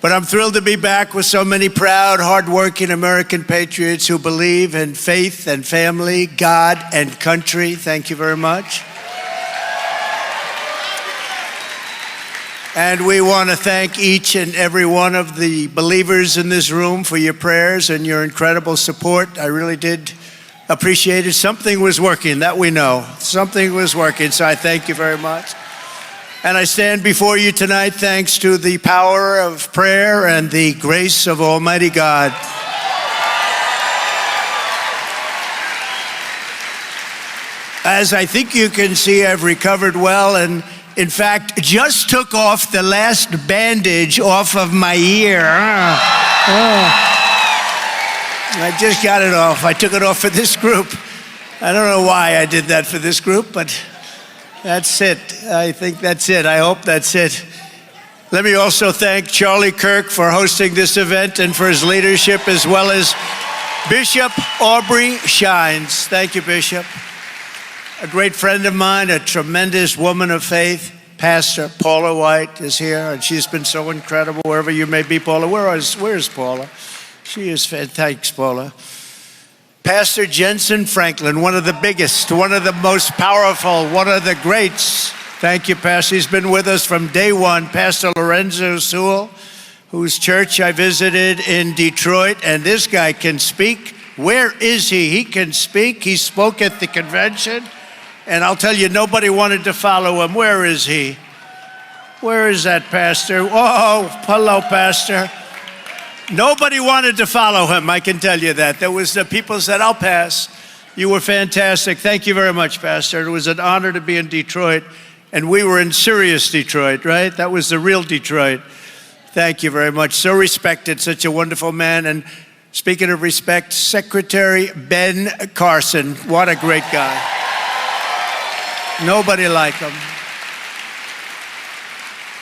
But I'm thrilled to be back with so many proud, hardworking American patriots who believe in faith and family, God and country. Thank you very much. And we want to thank each and every one of the believers in this room for your prayers and your incredible support. I really did appreciate it. Something was working, that we know. Something was working, so I thank you very much. And I stand before you tonight thanks to the power of prayer and the grace of Almighty God. As I think you can see, I've recovered well, and in fact, just took off the last bandage off of my ear. I just got it off. I took it off for this group. I don't know why I did that for this group, but that's it. I think that's it. I hope that's it. Let me also thank Charlie Kirk for hosting this event and for his leadership, as well as Bishop Aubrey Shines. Thank you, Bishop. A great friend of mine, a tremendous woman of faith, Pastor Paula White is here, and she's been so incredible wherever you may be, Paula. Where's Paula? She is fantastic. Thanks, Paula. Pastor Jensen Franklin, one of the biggest, one of the most powerful, one of the greats. Thank you, Pastor. He's been with us from day one. Pastor Lorenzo Sewell, whose church I visited in Detroit, and this guy can speak. Where is he? He can speak. He spoke at the convention. And I'll tell you, nobody wanted to follow him. Where is he? Where is that pastor? Oh, hello, pastor. Nobody wanted to follow him, I can tell you that. There was the people said, I'll pass. You were fantastic. Thank you very much, Pastor. It was an honor to be in Detroit. And we were in serious Detroit, right? That was the real Detroit. Thank you very much. So respected, such a wonderful man. And speaking of respect, Secretary Ben Carson. What a great guy. Nobody like him.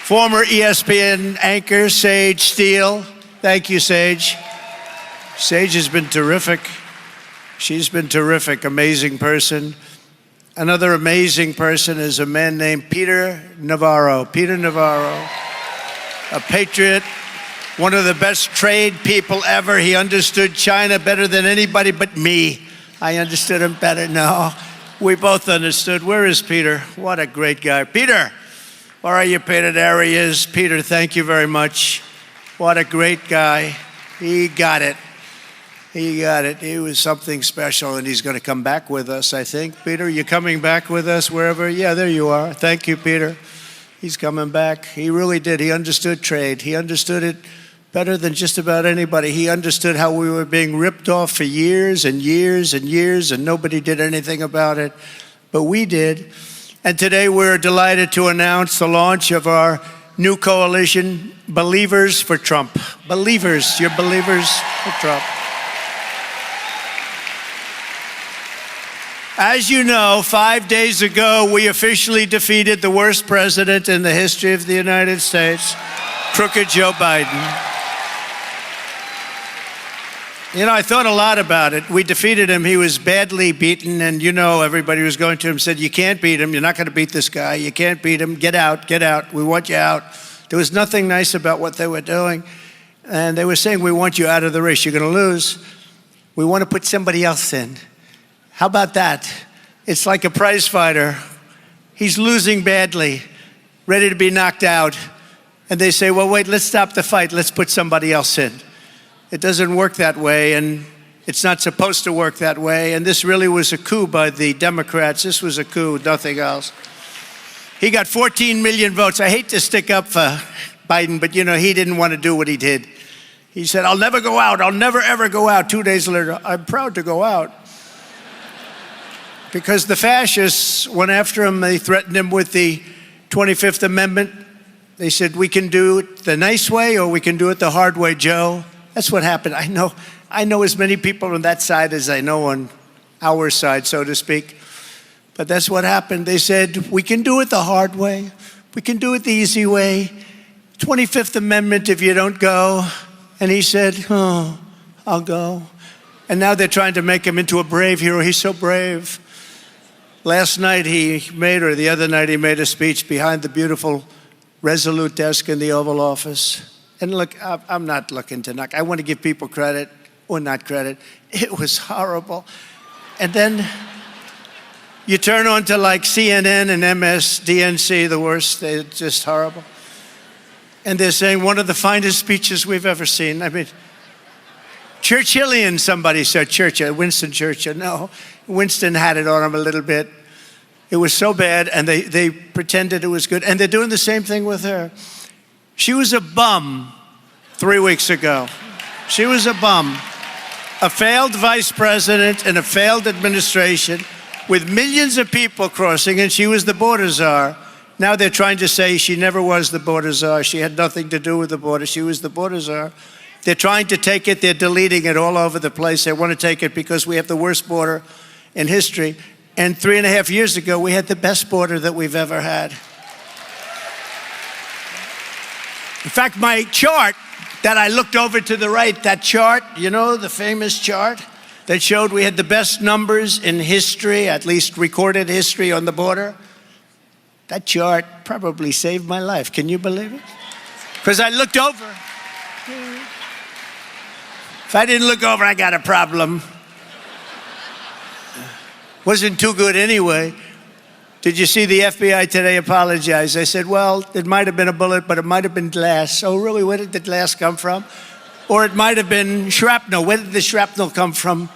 Former ESPN anchor Sage Steele. Thank you, Sage. Sage has been terrific. She's been terrific, amazing person. Another amazing person is a man named Peter Navarro. Peter Navarro, a patriot, one of the best trade people ever. He understood China better than anybody but me. I understood him better. No. We both understood. Where is Peter? What a great guy. Peter, where are you, Peter? There he is. Peter, thank you very much. What a great guy. He got it. He got it. He was something special, and he's going to come back with us, I think. Peter, you coming back with us wherever? Yeah, there you are. Thank you, Peter. He's coming back. He really did. He understood trade. He understood it better than just about anybody. He understood how we were being ripped off for years and years and years, and nobody did anything about it, but we did. And today we're delighted to announce the launch of our new coalition, Believers for Trump. Believers, you're believers for Trump. As you know, 5 days ago, we officially defeated the worst president in the history of the United States, crooked Joe Biden. You know, I thought a lot about it. We defeated him. He was badly beaten, and you know, everybody was going to him said, you can't beat him. You're not going to beat this guy. You can't beat him. Get out, get out. We want you out. There was nothing nice about what they were doing. And they were saying, we want you out of the race. You're going to lose. We want to put somebody else in. How about that? It's like a prize fighter. He's losing badly, ready to be knocked out. And they say, well, wait, let's stop the fight. Let's put somebody else in. It doesn't work that way, and it's not supposed to work that way. And this really was a coup by the Democrats. This was a coup, nothing else. He got 14 million votes. I hate to stick up for Biden, but you know, he didn't want to do what he did. He said, I'll never go out. I'll never, ever go out. 2 days later, I'm proud to go out. Because the fascists went after him. They threatened him with the 25th Amendment. They said, we can do it the nice way or we can do it the hard way, Joe. That's what happened. I know as many people on that side as I know on our side, so to speak. But that's what happened. They said, we can do it the hard way. We can do it the easy way. 25th Amendment if you don't go. And he said, oh, I'll go. And now they're trying to make him into a brave hero. He's so brave. Last night or the other night, he made a speech behind the beautiful Resolute desk in the Oval Office. And look, I'm not looking to knock. I want to give people credit or not credit. It was horrible. And then you turn on to like CNN and MSDNC, the worst. They're just horrible. And they're saying one of the finest speeches we've ever seen. I mean, Churchillian, somebody said. Churchill, Winston Churchill. No, Winston had it on him a little bit. It was so bad, and they pretended it was good. And they're doing the same thing with her. She was a bum 3 weeks ago. She was a bum. A failed vice president in a failed administration with millions of people crossing, and she was the border czar. Now they're trying to say she never was the border czar. She had nothing to do with the border. She was the border czar. They're trying to take it. They're deleting it all over the place. They want to take it because we have the worst border in history. And 3.5 years ago, we had the best border that we've ever had. In fact, my chart that I looked over to the right, that chart, you know, the famous chart that showed we had the best numbers in history, at least recorded history on the border, that chart probably saved my life. Can you believe it? Because I looked over. If I didn't look over, I got a problem. Wasn't too good anyway. Did you see the FBI today apologize? They said, well, it might have been a bullet, but it might have been glass. Oh, really? Where did the glass come from? Or it might have been shrapnel. Where did the shrapnel come from?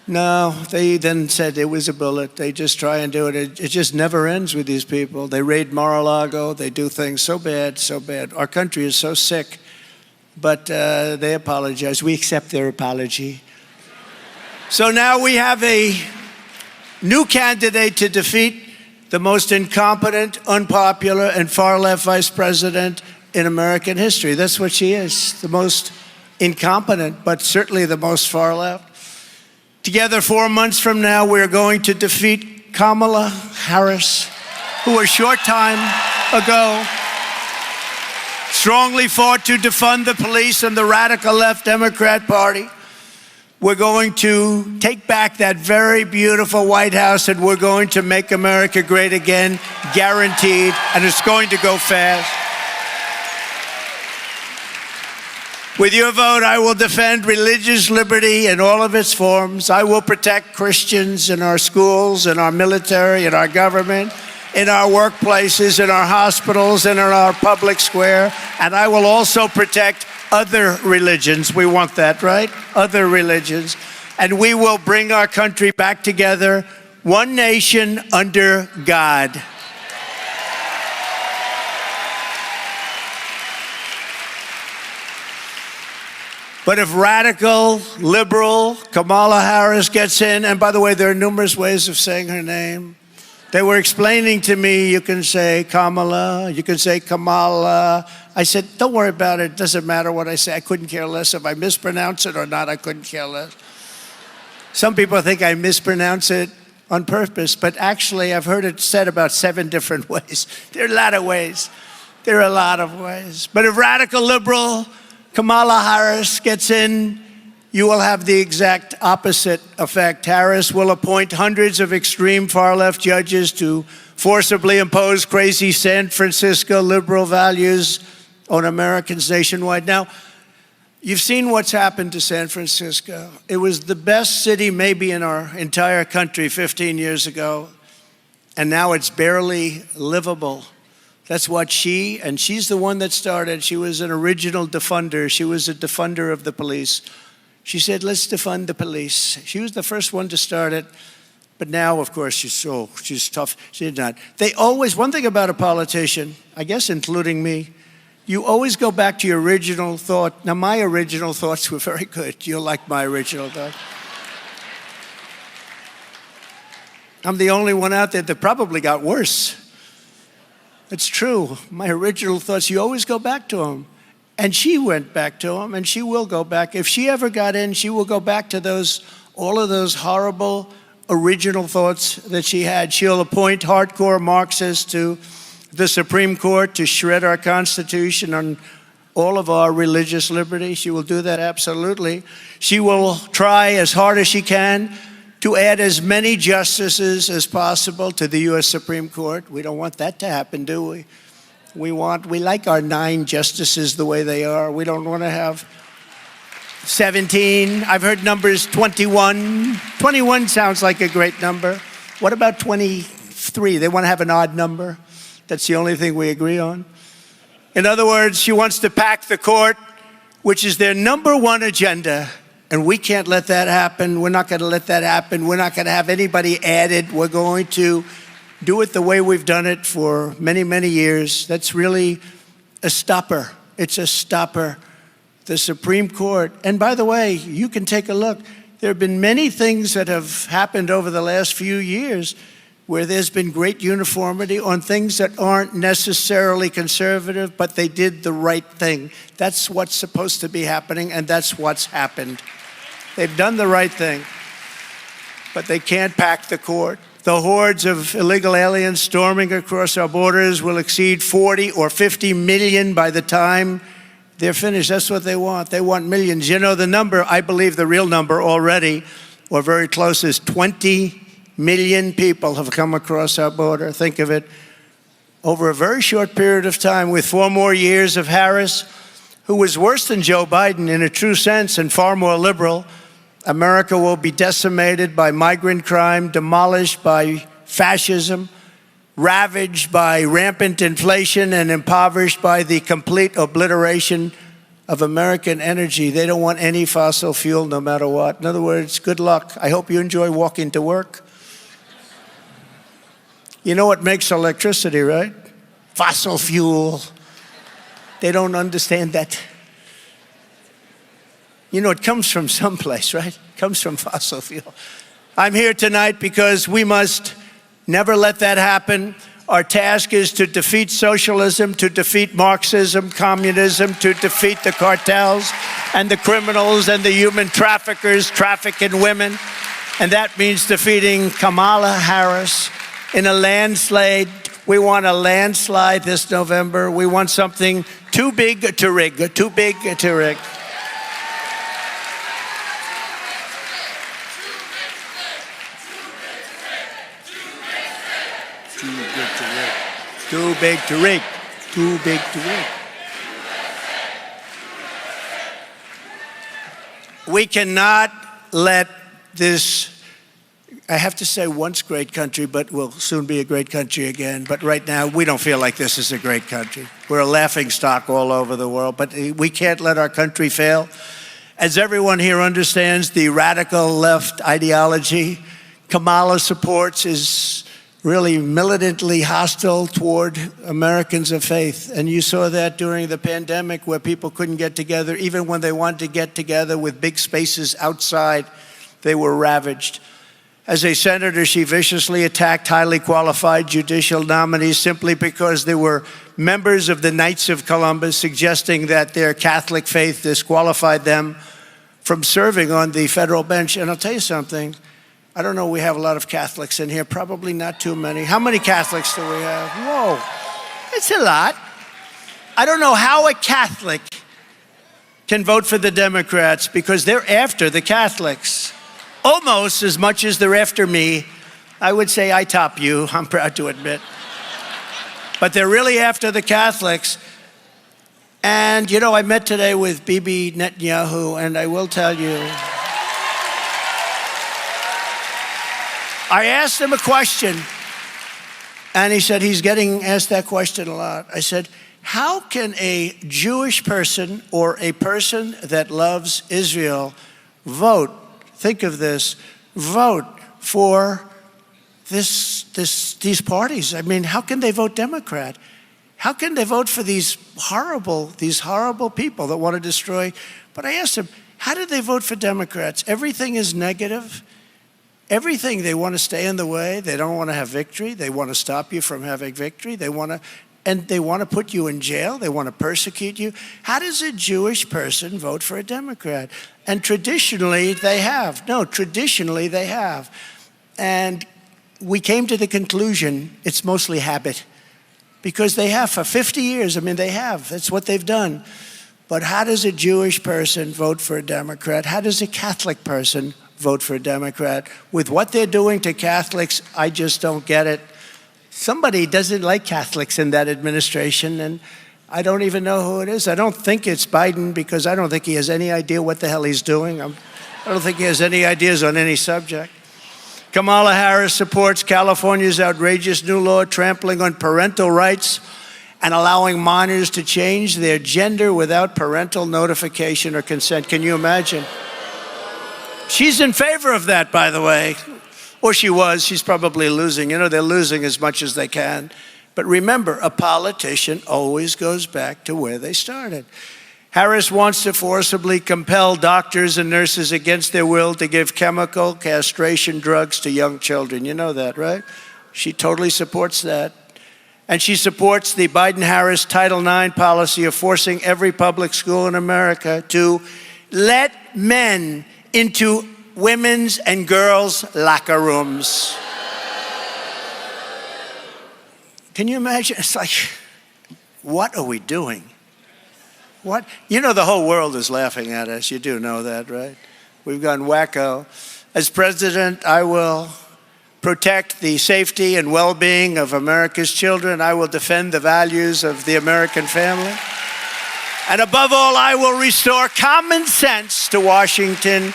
No, they then said it was a bullet. They just try and do it. It just never ends with these people. They raid Mar-a-Lago. They do things so bad, so bad. Our country is so sick. But they apologize. We accept their apology. So now we have a new candidate to defeat the most incompetent, unpopular, and far-left vice president in American history. That's what she is, the most incompetent, but certainly the most far-left. Together, 4 months from now, we're going to defeat Kamala Harris, who a short time ago strongly fought to defund the police and the radical left Democrat Party. We're going to take back that very beautiful White House, and we're going to make America great again, guaranteed, and it's going to go fast. With your vote, I will defend religious liberty in all of its forms. I will protect Christians in our schools, in our military, in our government, in our workplaces, in our hospitals, and in our public square. And I will also protect other religions. We want that, right? Other religions. And we will bring our country back together, one nation under God. But if radical, liberal Kamala Harris gets in, and by the way, there are numerous ways of saying her name. They were explaining to me, you can say Kamala, you can say Kamala. I said, don't worry about it. It doesn't matter what I say. I couldn't care less if I mispronounce it or not. I couldn't care less. Some people think I mispronounce it on purpose, but actually I've heard it said about 7 different ways. There are a lot of ways. There are a lot of ways. But if radical liberal Kamala Harris gets in, you will have the exact opposite effect. Harris will appoint hundreds of extreme far-left judges to forcibly impose crazy San Francisco liberal values on Americans nationwide. Now, you've seen what's happened to San Francisco. It was the best city maybe in our entire country 15 years ago, and now it's barely livable. That's what she's the one that started. She was an original defunder. She was a defunder of the police. She said, let's defund the police. She was the first one to start it. But now, of course, she's tough. She did not. They always, one thing about a politician, I guess including me, you always go back to your original thought. Now, my original thoughts were very good. You'll like my original thought. I'm the only one out there that probably got worse. It's true. My original thoughts, you always go back to them. And she went back to them, and she will go back. If she ever got in, she will go back to all of those horrible original thoughts that she had. She'll appoint hardcore Marxists to the Supreme Court to shred our Constitution and all of our religious liberty. She will do that absolutely. She will try as hard as she can to add as many justices as possible to the U.S. Supreme Court. We don't want that to happen, do we? We like our 9 justices the way they are. We don't want to have 17. I've heard numbers 21. 21 sounds like a great number. What about 23? They want to have an odd number. That's the only thing we agree on. In other words, she wants to pack the court, which is their number one agenda. And we can't let that happen. We're not going to let that happen. We're not going to have anybody added. We're going to do it the way we've done it for many, many years. That's really a stopper. It's a stopper. The Supreme Court, and by the way, you can take a look. There have been many things that have happened over the last few years where there's been great uniformity on things that aren't necessarily conservative, but they did the right thing. That's what's supposed to be happening, and that's what's happened. They've done the right thing, but they can't pack the court. The hordes of illegal aliens storming across our borders will exceed 40 or 50 million by the time they're finished. That's what they want. They want millions. You know, the number, I believe the real number already, or very close, is 20 million people have come across our border. Think of it. Over a very short period of time, with 4 more years of Harris, who was worse than Joe Biden in a true sense and far more liberal, America will be decimated by migrant crime, demolished by fascism, ravaged by rampant inflation, and impoverished by the complete obliteration of American energy. They don't want any fossil fuel no matter what. In other words, good luck. I hope you enjoy walking to work. You know what makes electricity, right? Fossil fuel. They don't understand that. You know, it comes from someplace, right? It comes from fossil fuel. I'm here tonight because we must never let that happen. Our task is to defeat socialism, to defeat Marxism, communism, to defeat the cartels and the criminals and the human traffickers trafficking women. And that means defeating Kamala Harris in a landslide. We want a landslide this November. We want something too big to rig, too big to rig. Too big to rig. Too big to rig. We cannot let this, I have to say once great country, but will soon be a great country again. But right now, we don't feel like this is a great country. We're a laughing stock all over the world, but we can't let our country fail. As everyone here understands, the radical left ideology Kamala supports is really militantly hostile toward Americans of faith. And you saw that during the pandemic where people couldn't get together. Even when they wanted to get together with big spaces outside, they were ravaged. As a senator, she viciously attacked highly qualified judicial nominees simply because they were members of the Knights of Columbus, suggesting that their Catholic faith disqualified them from serving on the federal bench. And I'll tell you something, I don't know, we have a lot of Catholics in here, probably not too many. How many Catholics do we have? Whoa, it's a lot. I don't know how a Catholic can vote for the Democrats because they're after the Catholics almost as much as they're after me. I would say I top you, I'm proud to admit. But they're really after the Catholics. And, you know, I met today with Bibi Netanyahu, and I will tell you, I asked him a question, and he said he's getting asked that question a lot. I said, how can a Jewish person or a person that loves Israel vote, think of this, vote for these parties? I mean, how can they vote Democrat? How can they vote for these horrible people that want to destroy? But I asked him, how do they vote for Democrats? Everything is negative. Everything, they want to stay in the way. They don't want to have victory. They want to stop you from having victory. They want to put you in jail. They want to persecute you. How does a Jewish person vote for a Democrat? And traditionally, they have. No, traditionally, they have. And we came to the conclusion it's mostly habit. Because they have for 50 years. I mean, they have. That's what they've done. But how does a Jewish person vote for a Democrat? How does a Catholic person vote for a Democrat? With what they're doing to Catholics, I just don't get it. Somebody doesn't like Catholics in that administration, and I don't even know who it is. I don't think it's Biden, because I don't think he has any idea what the hell he's doing. I don't think he has any ideas on any subject. Kamala Harris supports California's outrageous new law trampling on parental rights and allowing minors to change their gender without parental notification or consent. Can you imagine? She's in favor of that, by the way. Or she was. She's probably losing. You know, they're losing as much as they can. But remember, a politician always goes back to where they started. Harris wants to forcibly compel doctors and nurses against their will to give chemical castration drugs to young children. You know that, right? She totally supports that. And she supports the Biden-Harris Title IX policy of forcing every public school in America to let men into women's and girls' locker rooms. Can you imagine? It's like, what are we doing? What? You know, the whole world is laughing at us. You do know that, right? We've gone wacko. As president, I will protect the safety and well-being of America's children. I will defend the values of the American family. And above all, I will restore common sense to Washington,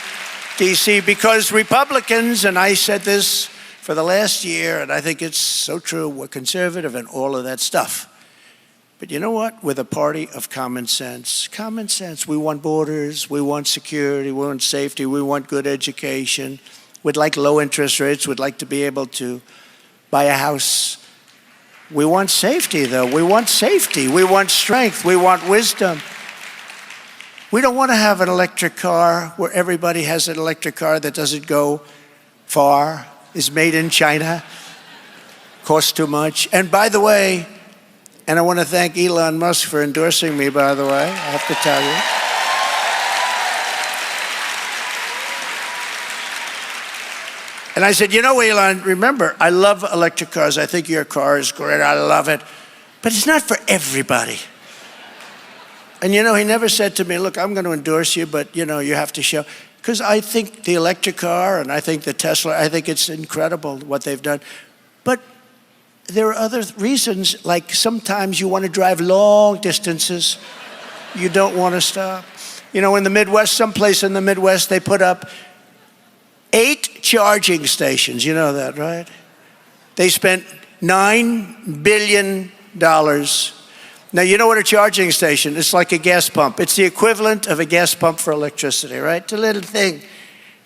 D.C., because Republicans, and I said this for the last year, and I think it's so true, we're conservative and all of that stuff. But you know what? We're the party of common sense. Common sense. We want borders, we want security, we want safety, we want good education. We'd like low interest rates, we'd like to be able to buy a house. We want safety, though. We want safety, we want strength, we want wisdom. We don't want to have an electric car where everybody has an electric car that doesn't go far, is made in China, costs too much. And by the way, and I want to thank Elon Musk for endorsing me, by the way, I have to tell you. And I said, you know, Elon, remember, I love electric cars. I think your car is great. I love it. But it's not for everybody. And, you know, he never said to me, look, I'm going to endorse you, but, you know, you have to show. Because I think the electric car and I think the Tesla, I think it's incredible what they've done. But there are other reasons, like sometimes you want to drive long distances. You don't want to stop. You know, in the Midwest, someplace in the Midwest, they put up 8 charging stations. You know that, right? They spent $9 billion. Now, you know what a charging station is? It's like a gas pump. It's the equivalent of a gas pump for electricity, right? It's a little thing.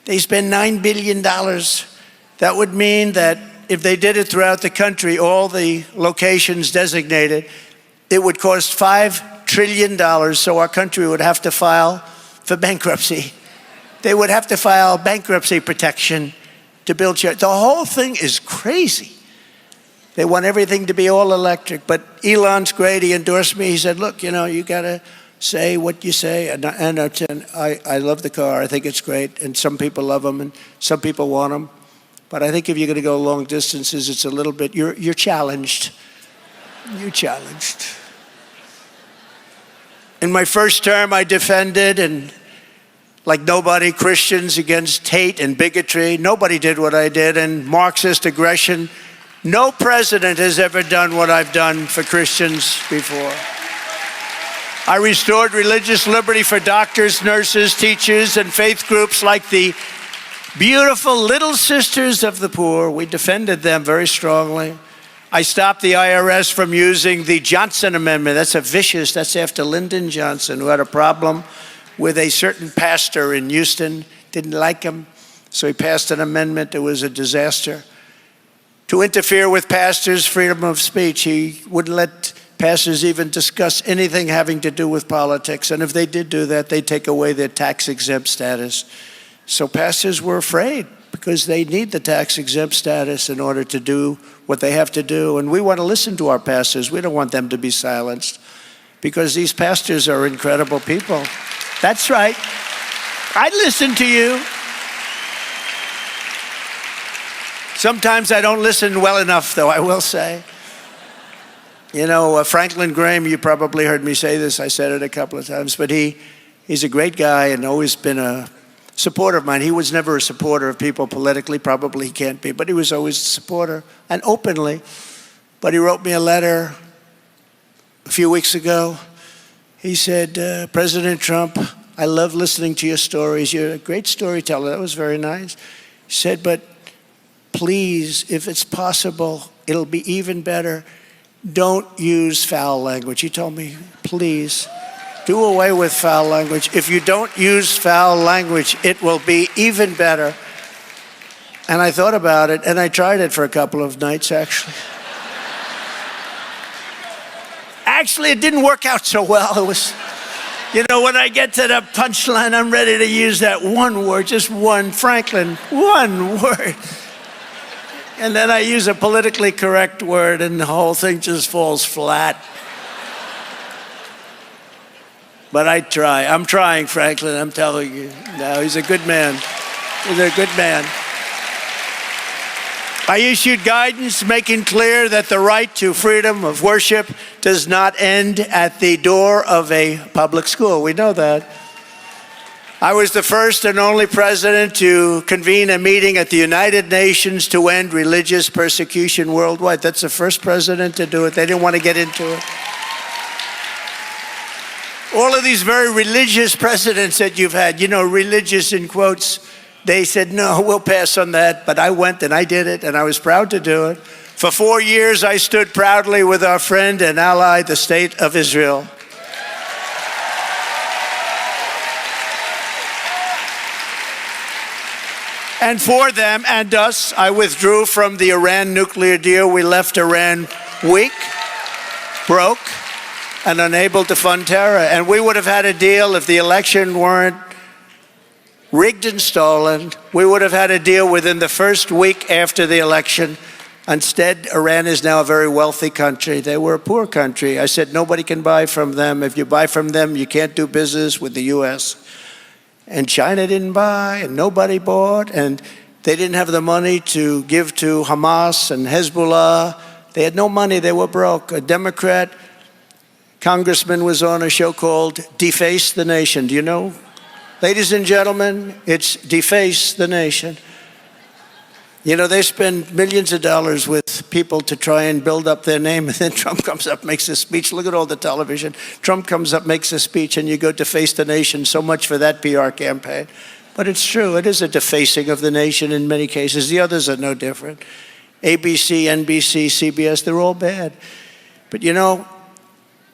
They spend $9 billion. That would mean that if they did it throughout the country, all the locations designated, it would cost $5 trillion, so our country would have to file for bankruptcy. They would have to file bankruptcy protection to build church. The whole thing is crazy. They want everything to be all electric. But Elon's great. He endorsed me. He said, look, you know, you got to say what you say. And I love the car. I think it's great. And some people love them and some people want them. But I think if you're going to go long distances, it's a little bit, you're challenged. You're challenged. In my first term, I defended, and like nobody, Christians against hate and bigotry. Nobody did what I did, and Marxist aggression. No president has ever done what I've done for Christians before. I restored religious liberty for doctors, nurses, teachers, and faith groups like the beautiful Little Sisters of the Poor. We defended them very strongly. I stopped the IRS from using the Johnson Amendment. That's after Lyndon Johnson, who had a problem with a certain pastor in Houston, didn't like him, so he passed an amendment that was a disaster. To interfere with pastors' freedom of speech, he wouldn't let pastors even discuss anything having to do with politics, and if they did do that, they'd take away their tax-exempt status. So pastors were afraid because they need the tax-exempt status in order to do what they have to do, and we want to listen to our pastors. We don't want them to be silenced because these pastors are incredible people. That's right. I listen to you. Sometimes I don't listen well enough, though, I will say. You know, Franklin Graham, you probably heard me say this. I said it a couple of times, but he's a great guy and always been a supporter of mine. He was never a supporter of people politically. Probably he can't be, but he was always a supporter, and openly. But he wrote me a letter a few weeks ago. He said, President Trump, I love listening to your stories. You're a great storyteller. That was very nice. He said, but please, if it's possible, it'll be even better. Don't use foul language. He told me, please, do away with foul language. If you don't use foul language, it will be even better. And I thought about it, and I tried it for a couple of nights, actually. Actually, it didn't work out so well. It was, when I get to the punchline, I'm ready to use that one word, just one, Franklin, one word. And then I use a politically correct word, and the whole thing just falls flat. But I try. I'm trying, Franklin, I'm telling you. No, he's a good man. He's a good man. I issued guidance making clear that the right to freedom of worship does not end at the door of a public school. We know that. I was the first and only president to convene a meeting at the United Nations to end religious persecution worldwide. That's the first president to do it. They didn't want to get into it. All of these very religious presidents that you've had, religious in quotes, they said, no, we'll pass on that. But I went and I did it, and I was proud to do it. For 4 years, I stood proudly with our friend and ally, the State of Israel. And for them and us, I withdrew from the Iran nuclear deal. We left Iran weak, broke, and unable to fund terror. And we would have had a deal if the election weren't rigged and stolen. We would have had a deal within the first week after the election. Instead, Iran is now a very wealthy country. They were a poor country. I said, nobody can buy from them. If you buy from them, you can't do business with the U.S. And China didn't buy, and nobody bought, and they didn't have the money to give to Hamas and Hezbollah. They had no money. They were broke. A Democrat congressman was on a show called Deface the Nation. Do you know? Ladies and gentlemen, it's Deface the Nation. They spend millions of dollars with people to try and build up their name, and then Trump comes up, makes a speech. Look at all the television. Trump comes up, makes a speech, and you go Deface the Nation. So much for that PR campaign. But it's true. It is a defacing of the nation in many cases. The others are no different. ABC, NBC, CBS, they're all bad. But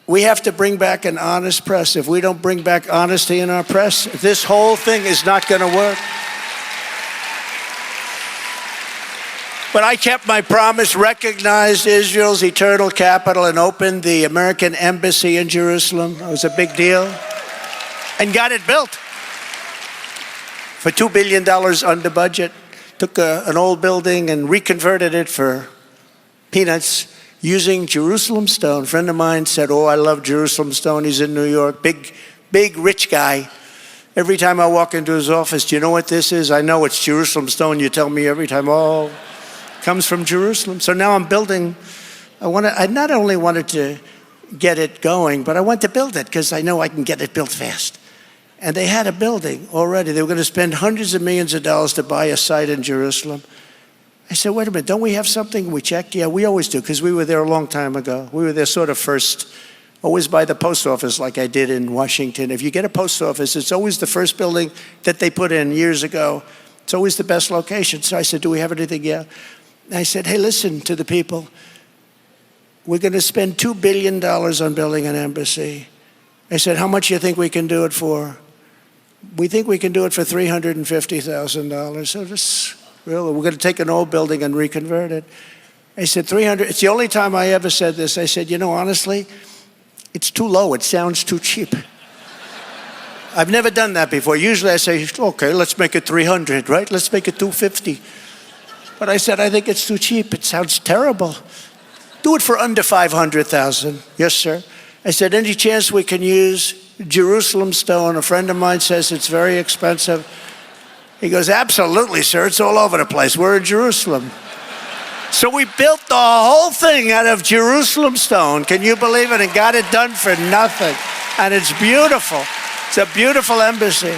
we have to bring back an honest press. If we don't bring back honesty in our press, this whole thing is not going to work. But I kept my promise, recognized Israel's eternal capital, and opened the American embassy in Jerusalem. It was a big deal. And got it built for $2 billion under budget. Took an old building and reconverted it for peanuts using Jerusalem stone. A friend of mine said, oh, I love Jerusalem stone. He's in New York. Big, rich guy. Every time I walk into his office, do you know what this is? I know it's Jerusalem stone. You tell me every time, oh, comes from Jerusalem. So now I'm building. I not only wanted to get it going, but I want to build it because I know I can get it built fast. And they had a building already. They were going to spend hundreds of millions of dollars to buy a site in Jerusalem. I said, wait a minute, don't we have something? We checked? Yeah, we always do, because we were there a long time ago. We were there sort of first, always by the post office like I did in Washington. If you get a post office, it's always the first building that they put in years ago. It's always the best location. So I said, do we have anything? Yeah. And I said, hey, listen to the people. We're going to spend $2 billion on building an embassy. I said, how much do you think we can do it for? We think we can do it for $350,000. So this, really, we're going to take an old building and reconvert it. I said, 300. It's the only time I ever said this. I said, honestly, it's too low. It sounds too cheap. I've never done that before. Usually I say, okay, let's make it 300, right? Let's make it 250. But I said, I think it's too cheap. It sounds terrible. Do it for under 500,000. Yes, sir. I said, any chance we can use Jerusalem stone? A friend of mine says it's very expensive. He goes, absolutely, sir. It's all over the place. We're in Jerusalem. So we built the whole thing out of Jerusalem stone. Can you believe it? And got it done for nothing. And it's beautiful. It's a beautiful embassy.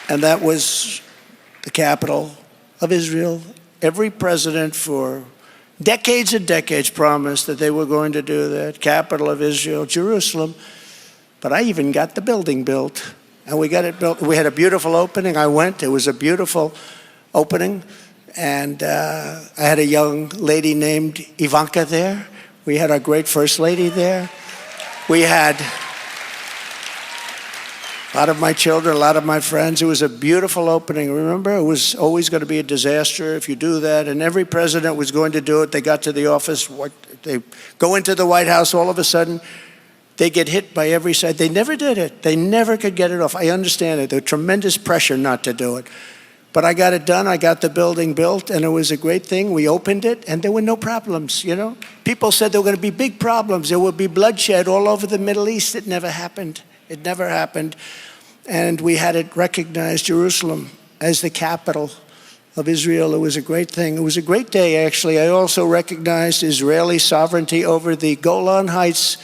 And that was the capital of Israel. Every president for decades and decades promised that they were going to do that. Capital of Israel, Jerusalem. But I even got the building built. And we got it built. We had a beautiful opening. I went. It was a beautiful opening. And I had a young lady named Ivanka there. We had our great First Lady there. We had a lot of my children, a lot of my friends. It was a beautiful opening. Remember, it was always going to be a disaster if you do that. And every president was going to do it. They got to the office. They go into the White House. All of a sudden, they get hit by every side. They never did it. They never could get it off. I understand it. There was tremendous pressure not to do it. But I got it done. I got the building built, and it was a great thing. We opened it, and there were no problems, you know. People said there were going to be big problems. There would be bloodshed all over the Middle East. It never happened. It never happened. And we had it recognized, Jerusalem, as the capital of Israel. It was a great thing. It was a great day, actually. I also recognized Israeli sovereignty over the Golan Heights.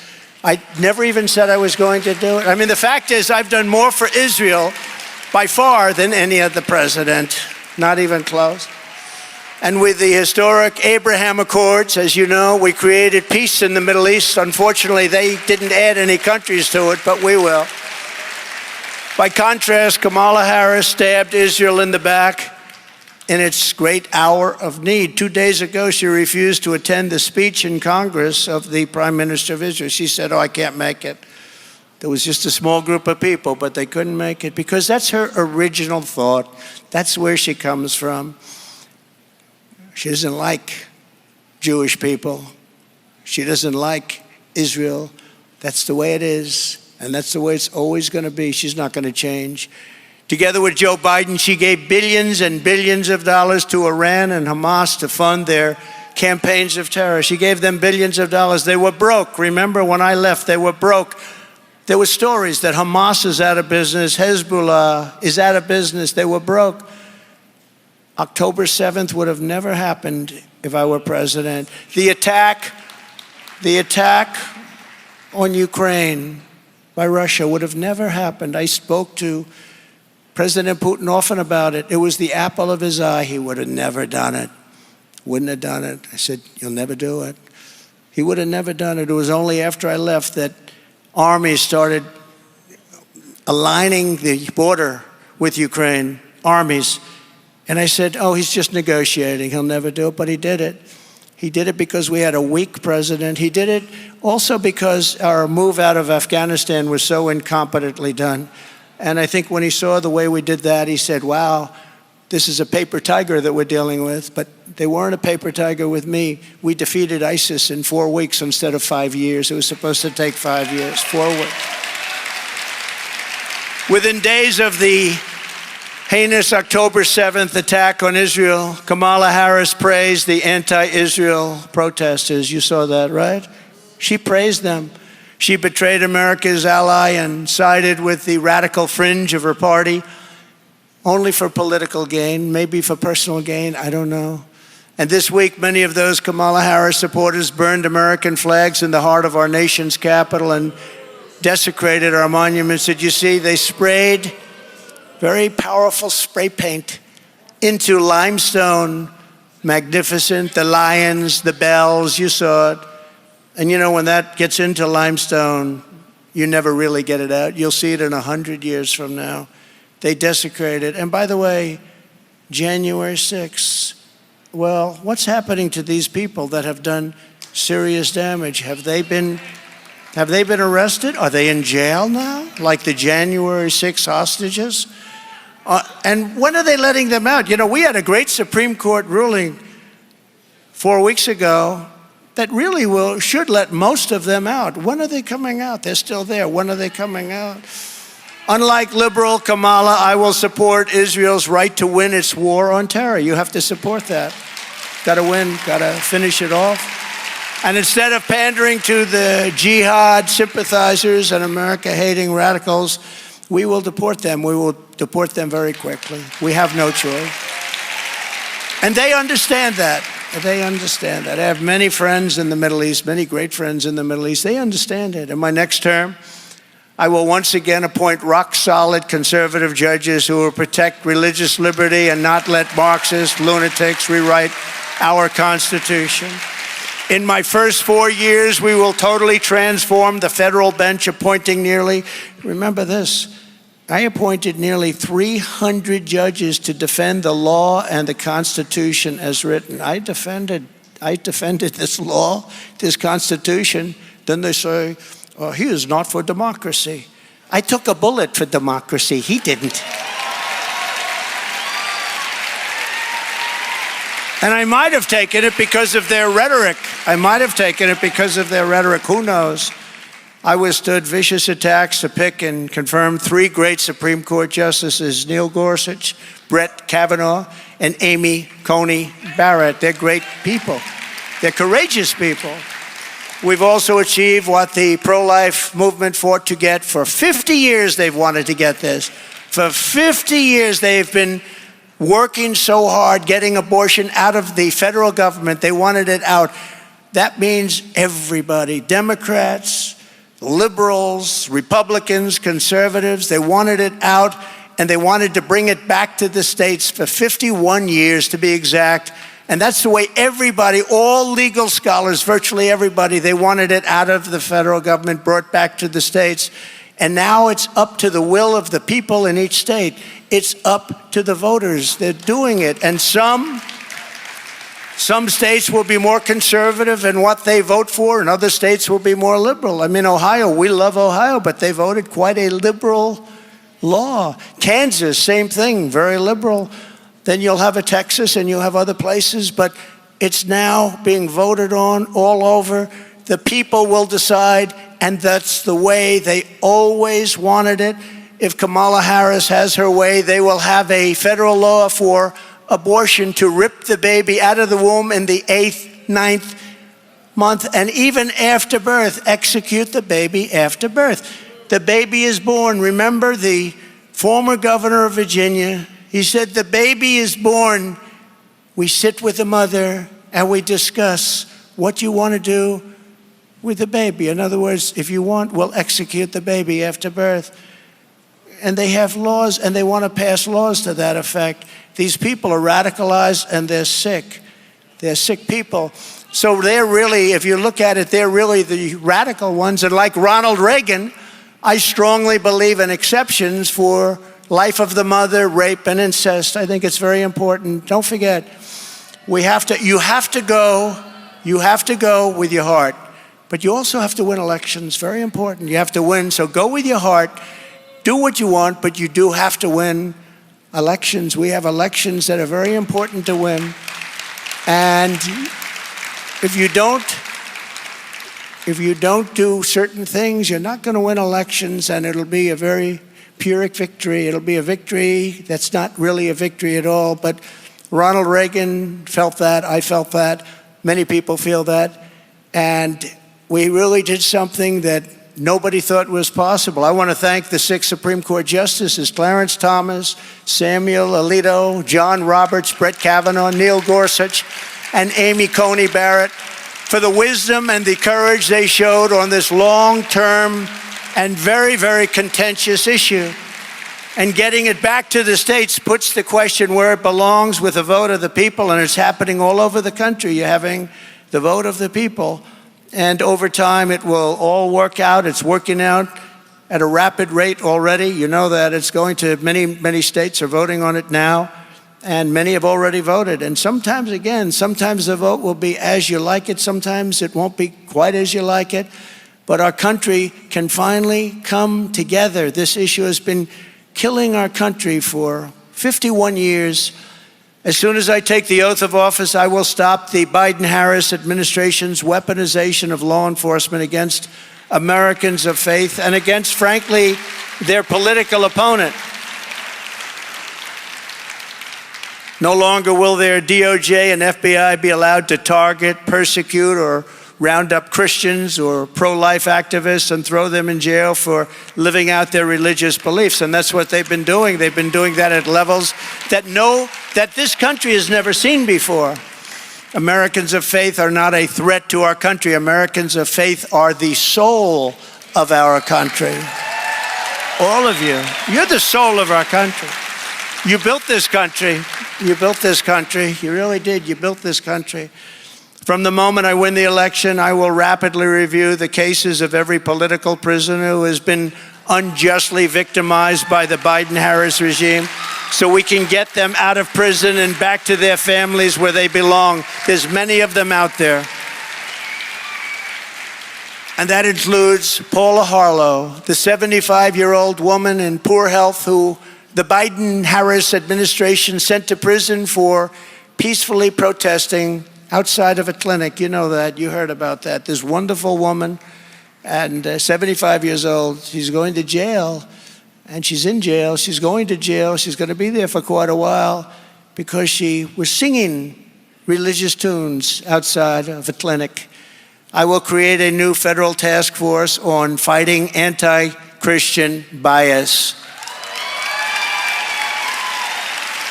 I never even said I was going to do it. I mean, the fact is, I've done more for Israel by far than any other president, not even close. And with the historic Abraham Accords, as you know, we created peace in the Middle East. Unfortunately, they didn't add any countries to it, but we will. By contrast, Kamala Harris stabbed Israel in the back in its great hour of need. 2 days ago, she refused to attend the speech in Congress of the Prime Minister of Israel. She said, "Oh, I can't make it." There was just a small group of people, but they couldn't make it because that's her original thought. That's where she comes from. She doesn't like Jewish people. She doesn't like Israel. That's the way it is, and that's the way it's always going to be. She's not going to change. Together with Joe Biden, she gave billions and billions of dollars to Iran and Hamas to fund their campaigns of terror. She gave them billions of dollars. They were broke. Remember, when I left, they were broke. There were stories that Hamas is out of business, Hezbollah is out of business. They were broke. October 7th would have never happened if I were president. The attack on Ukraine by Russia would have never happened. I spoke to President Putin often about it. It was the apple of his eye. He would have never done it. Wouldn't have done it. I said, "You'll never do it." He would have never done it. It was only after I left that armies started aligning the border with Ukraine, armies. And I said, "Oh, he's just negotiating. He'll never do it." But he did it. He did it because we had a weak president. He did it also because our move out of Afghanistan was so incompetently done. And I think when he saw the way we did that, he said, "Wow, this is a paper tiger that we're dealing with." But they weren't a paper tiger with me. We defeated ISIS in 4 weeks instead of 5 years. It was supposed to take 5 years, 4 weeks. Within days of the heinous October 7th attack on Israel, Kamala Harris praised the anti-Israel protesters. You saw that, right? She praised them. She betrayed America's ally and sided with the radical fringe of her party, only for political gain, maybe for personal gain, I don't know. And this week, many of those Kamala Harris supporters burned American flags in the heart of our nation's capital and desecrated our monuments. Did you see? They sprayed very powerful spray paint into limestone, magnificent, the lions, the bells, you saw it. And you know, when that gets into limestone, you never really get it out. You'll see it in 100 years from now. They desecrated. And by the way, January 6th, well, what's happening to these people that have done serious damage? Have they been arrested? Are they in jail now, like the January 6th hostages? And when are they letting them out? You know, we had a great Supreme Court ruling 4 weeks ago that really should let most of them out. When are they coming out? They're still there. When are they coming out? Unlike liberal Kamala, I will support Israel's right to win its war on terror. You have to support that. Got to win, got to finish it off. And instead of pandering to the jihad sympathizers and America-hating radicals, we will deport them. We will deport them very quickly. We have no choice. And they understand that. They understand that. I have many friends in the Middle East, many great friends in the Middle East. They understand it. In my next term, I will once again appoint rock-solid conservative judges who will protect religious liberty and not let Marxist lunatics rewrite our Constitution. In my first 4 years, we will totally transform the federal bench, appointing remember this, I appointed nearly 300 judges to defend the law and the Constitution as written. I defended this law, this Constitution. Then they say, oh, he is not for democracy. I took a bullet for democracy. He didn't. And I might have taken it because of their rhetoric. Who knows? I withstood vicious attacks to pick and confirm 3 great Supreme Court justices, Neil Gorsuch, Brett Kavanaugh, and Amy Coney Barrett. They're great people. They're courageous people. We've also achieved what the pro-life movement fought to get. For 50 years, they've wanted to get this. For 50 years, they've been working so hard, getting abortion out of the federal government. They wanted it out. That means everybody, Democrats, liberals, Republicans, conservatives, they wanted it out, and they wanted to bring it back to the states for 51 years to be exact. And that's the way everybody, all legal scholars, virtually everybody, they wanted it out of the federal government, brought back to the states. And now it's up to the will of the people in each state. It's up to the voters. They're doing it. And some states will be more conservative in what they vote for, and other states will be more liberal. I mean, Ohio, we love Ohio, but they voted quite a liberal law. Kansas, same thing, very liberal. Then you'll have a Texas and you'll have other places, but it's now being voted on all over. The people will decide, and that's the way they always wanted it. If Kamala Harris has her way, they will have a federal law for abortion to rip the baby out of the womb in the 8th, 9th month, and even after birth, execute the baby after birth. The baby is born. Remember the former governor of Virginia, he said, the baby is born. We sit with the mother and we discuss what you want to do with the baby. In other words, if you want, we'll execute the baby after birth. And they have laws, and they want to pass laws to that effect. These people are radicalized, and they're sick. They're sick people. So they're really, if you look at it, they're really the radical ones. And like Ronald Reagan, I strongly believe in exceptions for life of the mother, rape, and incest. I think it's very important. Don't forget, you have to go with your heart. But you also have to win elections. Very important. You have to win. So go with your heart. Do what you want, but you do have to win elections. We have elections that are very important to win. And if you don't do certain things, you're not going to win elections, and it'll be a very Pyrrhic victory. It'll be a victory that's not really a victory at all. But Ronald Reagan felt that. I felt that. Many people feel that. And we really did something that nobody thought was possible. I want to thank the 6 Supreme Court justices, Clarence Thomas, Samuel Alito, John Roberts, Brett Kavanaugh, Neil Gorsuch, and Amy Coney Barrett for the wisdom and the courage they showed on this long-term and very, very contentious issue. And getting it back to the states puts the question where it belongs with the vote of the people, and it's happening all over the country. You're having the vote of the people. And over time, it will all work out. It's working out at a rapid rate already. You know that it's going to, many states are voting on it now, and many have already voted. And sometimes the vote will be as you like it. Sometimes it won't be quite as you like it. But our country can finally come together. This issue has been killing our country for 51 years. As soon as I take the oath of office, I will stop the Biden-Harris administration's weaponization of law enforcement against Americans of faith and against, frankly, their political opponent. No longer will their DOJ and FBI be allowed to target, persecute, or round up Christians or pro-life activists and throw them in jail for living out their religious beliefs. And that's what they've been doing. They've been doing that at levels that this country has never seen before. Americans of faith are not a threat to our country. Americans of faith are the soul of our country. All of you, you're the soul of our country. You built this country. You built this country. You really did. You built this country. From the moment I win the election, I will rapidly review the cases of every political prisoner who has been unjustly victimized by the Biden-Harris regime, so we can get them out of prison and back to their families where they belong. There's many of them out there. And that includes Paula Harlow, the 75-year-old woman in poor health who the Biden-Harris administration sent to prison for peacefully protesting outside of a clinic. You know that. You heard about that. This wonderful woman, and 75 years old. She's going to jail, and she's in jail. She's going to jail. She's going to be there for quite a while because she was singing religious tunes outside of a clinic. I will create a new federal task force on fighting anti-Christian bias.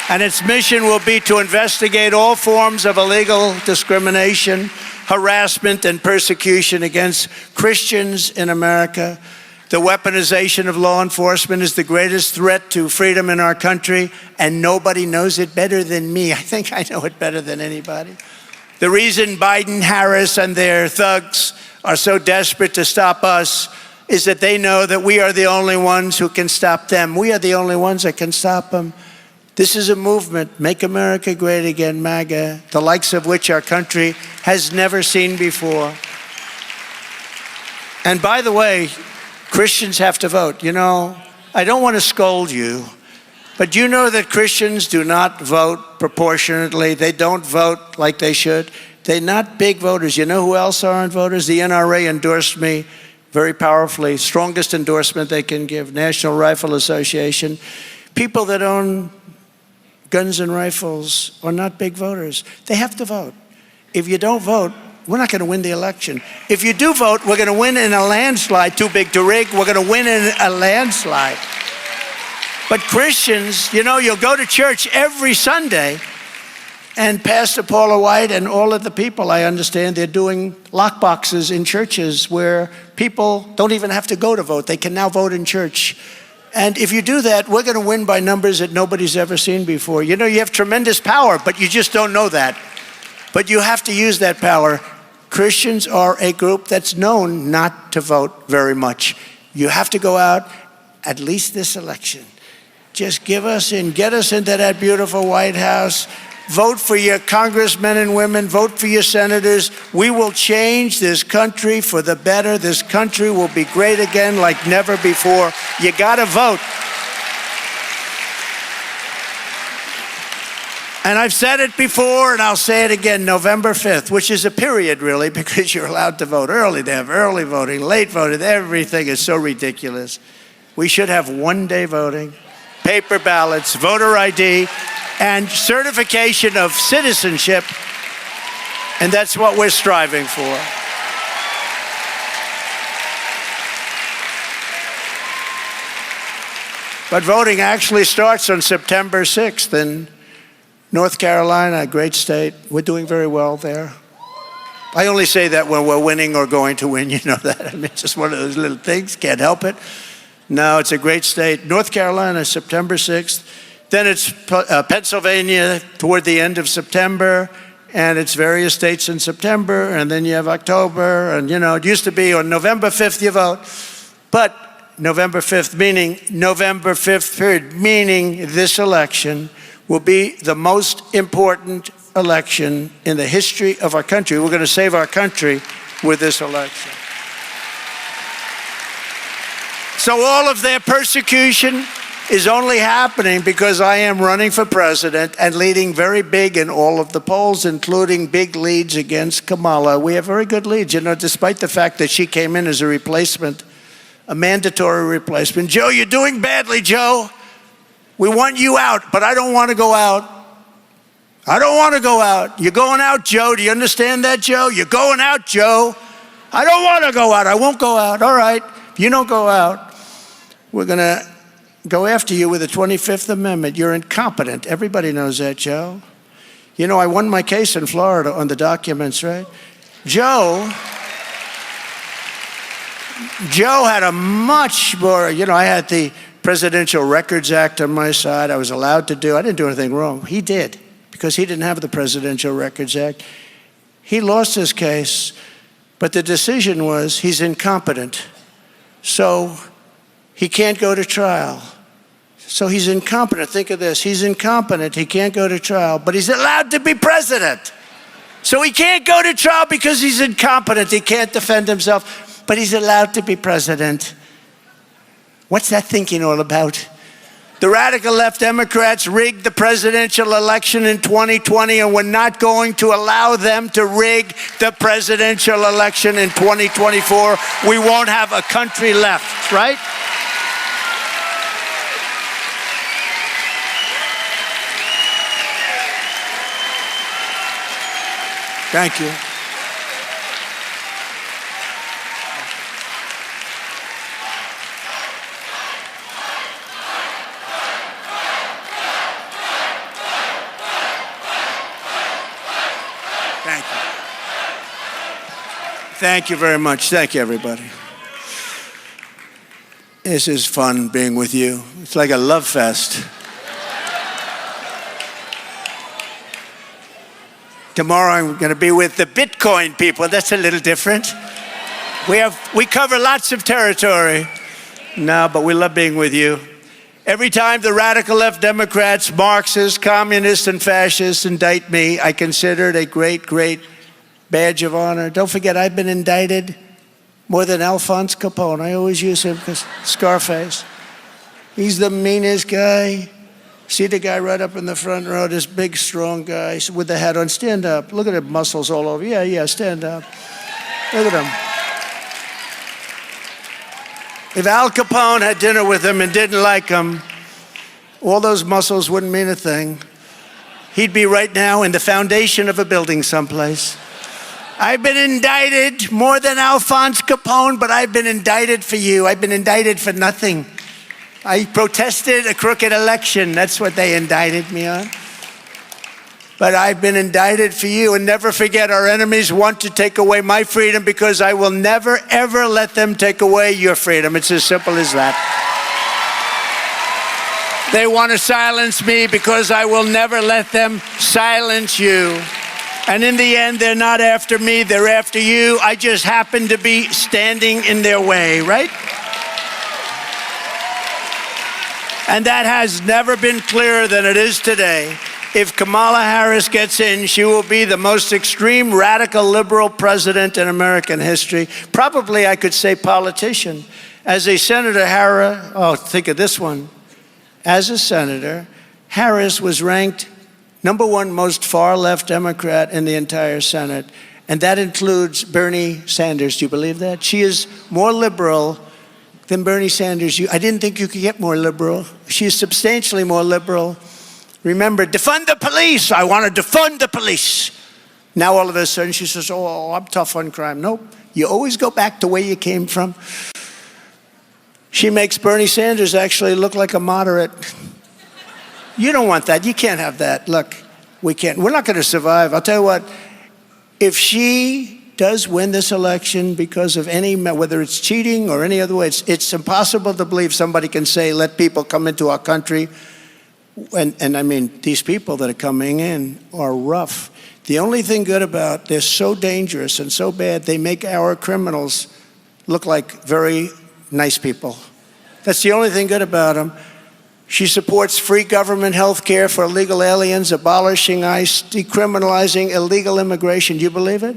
And its mission will be to investigate all forms of illegal discrimination, harassment, and persecution against Christians in America. The weaponization of law enforcement is the greatest threat to freedom in our country, and nobody knows it better than me. I think I know it better than anybody. The reason Biden, Harris, and their thugs are so desperate to stop us is that they know that we are the only ones who can stop them. We are the only ones that can stop them. This is a movement, Make America Great Again, MAGA, the likes of which our country has never seen before. And by the way, Christians have to vote. You know, I don't want to scold you, but you know that Christians do not vote proportionately. They don't vote like they should. They're not big voters. You know who else aren't voters? The NRA endorsed me very powerfully, strongest endorsement they can give, National Rifle Association. People that own guns and rifles are not big voters. They have to vote. If you don't vote, we're not going to win the election. If you do vote, we're going to win in a landslide. Too big to rig. We're going to win in a landslide. But Christians, you know, you'll go to church every Sunday, and Pastor Paula White and all of the people, I understand, they're doing lockboxes in churches where people don't even have to go to vote. They can now vote in church. And if you do that, we're going to win by numbers that nobody's ever seen before. You know, you have tremendous power, but you just don't know that. But you have to use that power. Christians are a group that's known not to vote very much. You have to go out, at least this election. Just give us in, get us into that beautiful White House. Vote for your congressmen and women. Vote for your senators. We will change this country for the better. This country will be great again like never before. You got to vote. And I've said it before, and I'll say it again, November 5th, which is a period, really, because you're allowed to vote early. They have early voting, late voting. Everything is so ridiculous. We should have one-day voting, paper ballots, voter ID, and certification of citizenship, and that's what we're striving for. But voting actually starts on September 6th in North Carolina, a great state. We're doing very well there. I only say that when we're winning or going to win, you know that. I mean, it's just one of those little things, can't help it. No, it's a great state. North Carolina, September 6th. Then it's Pennsylvania toward the end of September, and it's various states in September, and then you have October, and you know, it used to be on November 5th you vote, but November 5th, meaning November 5th period, meaning this election will be the most important election in the history of our country. We're going to save our country with this election. So all of their persecution is only happening because I am running for president and leading very big in all of the polls, including big leads against Kamala. We have very good leads, you know, despite the fact that she came in as a replacement, a mandatory replacement. Joe, you're doing badly, Joe. We want you out, but I don't want to go out. I don't want to go out. You're going out, Joe. Do you understand that, Joe? You're going out, Joe. I don't want to go out. I won't go out. All right. If you don't go out, we're going to go after you with the 25th Amendment. You're incompetent. Everybody knows that, Joe. You know, I won my case in Florida on the documents, right? Joe had a much more, you know, I had the Presidential Records Act on my side. I was allowed to do. I didn't do anything wrong. He did, because he didn't have the Presidential Records Act. He lost his case, but the decision was he's incompetent. So he can't go to trial. So he's incompetent. Think of this. He's incompetent. He can't go to trial, but he's allowed to be president. So he can't go to trial because he's incompetent. He can't defend himself, but he's allowed to be president. What's that thinking all about? The radical left Democrats rigged the presidential election in 2020, and we're not going to allow them to rig the presidential election in 2024. We won't have a country left, right? Thank you. Thank you. Thank you very much. Thank you, everybody. This is fun being with you. It's like a love fest. Tomorrow I'm going to be with the Bitcoin people. That's a little different. We cover lots of territory. No, but we love being with you. Every time the radical left Democrats, Marxists, communists, and fascists indict me, I consider it a great, great badge of honor. Don't forget, I've been indicted more than Alphonse Capone. I always use him because Scarface. He's the meanest guy. See the guy right up in the front row, this big, strong guy with the hat on. Stand up. Look at the muscles all over. Yeah, stand up. Look at him. If Al Capone had dinner with him and didn't like him, all those muscles wouldn't mean a thing. He'd be right now in the foundation of a building someplace. I've been indicted more than Alphonse Capone, but I've been indicted for you. I've been indicted for nothing. I protested a crooked election. That's what they indicted me on. But I've been indicted for you. And never forget, our enemies want to take away my freedom because I will never, ever let them take away your freedom. It's as simple as that. They want to silence me because I will never let them silence you. And in the end, they're not after me, they're after you. I just happen to be standing in their way, right? And that has never been clearer than it is today. If Kamala Harris gets in, she will be the most extreme, radical, liberal president in American history. Probably, I could say, politician. As a senator, think of this one. As a senator, Harris was ranked #1 most far-left Democrat in the entire Senate. And that includes Bernie Sanders. Do you believe that? She is more liberal than Bernie Sanders. I didn't think you could get more liberal. She's substantially more liberal. Remember, defund the police. I want to defund the police. Now all of a sudden she says, oh, I'm tough on crime. Nope. You always go back to where you came from. She makes Bernie Sanders actually look like a moderate. You don't want that. You can't have that. Look, we can't. We're not going to survive. I'll tell you what, if she does win this election because of whether it's cheating or any other way, it's impossible to believe somebody can say, let people come into our country. And I mean, these people that are coming in are rough. The only thing good about, they're so dangerous and so bad, they make our criminals look like very nice people. That's the only thing good about them. She supports free government health care for illegal aliens, abolishing ICE, decriminalizing illegal immigration. Do you believe it?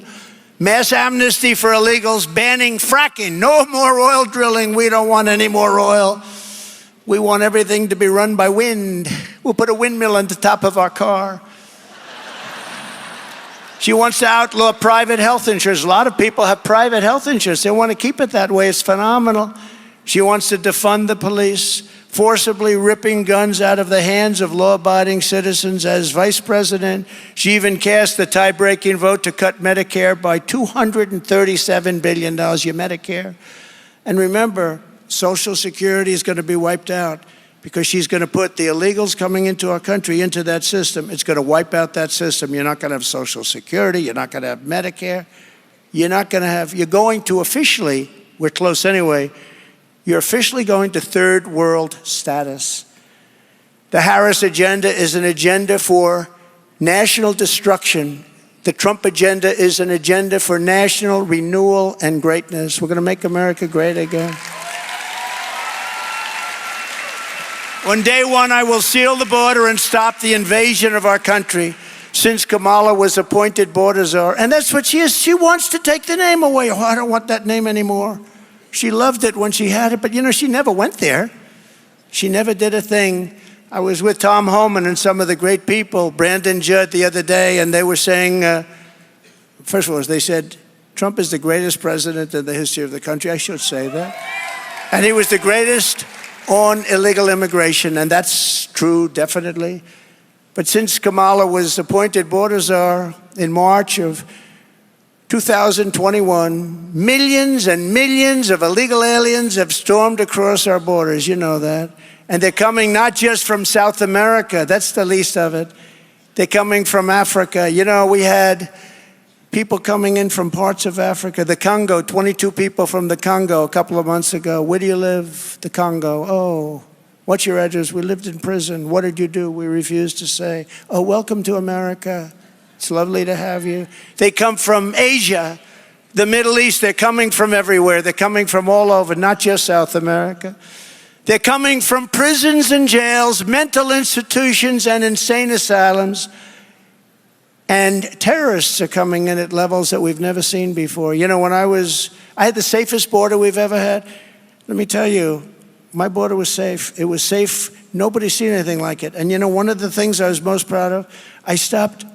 Mass amnesty for illegals, banning fracking. No more oil drilling. We don't want any more oil. We want everything to be run by wind. We'll put a windmill on the top of our car. She wants to outlaw private health insurance. A lot of people have private health insurance. They want to keep it that way. It's phenomenal. She wants to defund the police, forcibly ripping guns out of the hands of law-abiding citizens. As vice president, she even cast the tie-breaking vote to cut Medicare by $237 billion, your Medicare. And remember, Social Security is going to be wiped out because she's going to put the illegals coming into our country into that system. It's going to wipe out that system. You're not going to have Social Security. You're not going to have Medicare. You're going to officially, we're close anyway, you're officially going to third world status. The Harris agenda is an agenda for national destruction. The Trump agenda is an agenda for national renewal and greatness. We're going to make America great again. On day one, I will seal the border and stop the invasion of our country. Since Kamala was appointed border czar, and that's what she is. She wants to take the name away. Oh, I don't want that name anymore. She loved it when she had it, but she never went there. She never did a thing. I was with Tom Homan and some of the great people, Brandon Judd, the other day, and they were saying, first of all, they said, Trump is the greatest president in the history of the country. I should say that. And he was the greatest on illegal immigration, and that's true, definitely. But since Kamala was appointed border czar in March of 2021, millions and millions of illegal aliens have stormed across our borders. You know that. And they're coming not just from South America. That's the least of it. They're coming from Africa. We had people coming in from parts of Africa. The Congo, 22 people from the Congo a couple of months ago. Where do you live? The Congo. Oh, what's your address? We lived in prison. What did you do? We refused to say. Oh, welcome to America. It's lovely to have you. They come from Asia, the Middle East. They're coming from everywhere. They're coming from all over, not just South America. They're coming from prisons and jails, mental institutions and insane asylums. And terrorists are coming in at levels that we've never seen before. When I had the safest border we've ever had. Let me tell you, my border was safe. It was safe. Nobody's seen anything like it. And one of the things I was most proud of, I stopped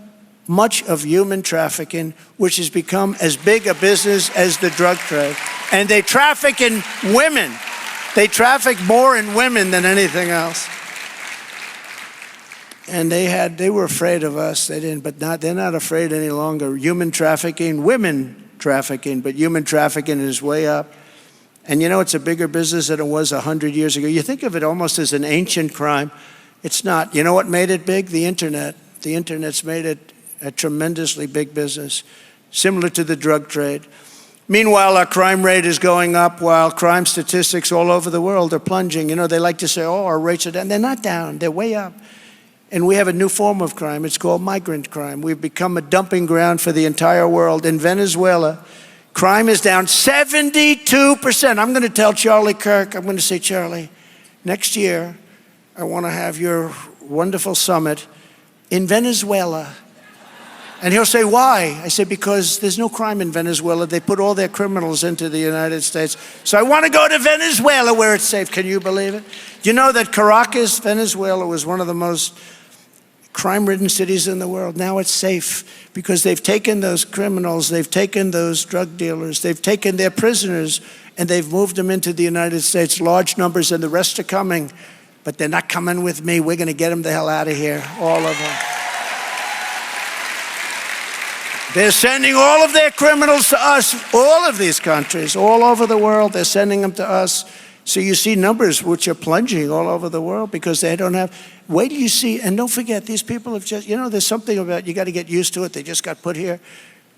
much of human trafficking, which has become as big a business as the drug trade. And they traffic in women. They traffic more in women than anything else. And they were afraid of us. They're not afraid any longer. Human trafficking, women trafficking, but human trafficking is way up. And it's a bigger business than it was 100 years ago. You think of it almost as an ancient crime. It's not. You know what made it big? The internet. The internet's made it a tremendously big business, similar to the drug trade. Meanwhile, our crime rate is going up while crime statistics all over the world are plunging. They like to say, oh, our rates are down. They're not down. They're way up. And we have a new form of crime. It's called migrant crime. We've become a dumping ground for the entire world. In Venezuela, crime is down 72%. I'm going to tell Charlie Kirk, I'm going to say, Charlie, next year, I want to have your wonderful summit in Venezuela. And he'll say, why? I say, because there's no crime in Venezuela. They put all their criminals into the United States. So I want to go to Venezuela where it's safe. Can you believe it? You know that Caracas, Venezuela, was one of the most crime-ridden cities in the world. Now it's safe because they've taken those criminals, they've taken those drug dealers, they've taken their prisoners, and they've moved them into the United States, large numbers, and the rest are coming. But they're not coming with me. We're going to get them the hell out of here, all of them. They're sending all of their criminals to us, all of these countries, all over the world. They're sending them to us. So you see numbers which are plunging all over the world because they don't have, wait till you see, and don't forget, these people have just, there's something about, you got to get used to it. They just got put here.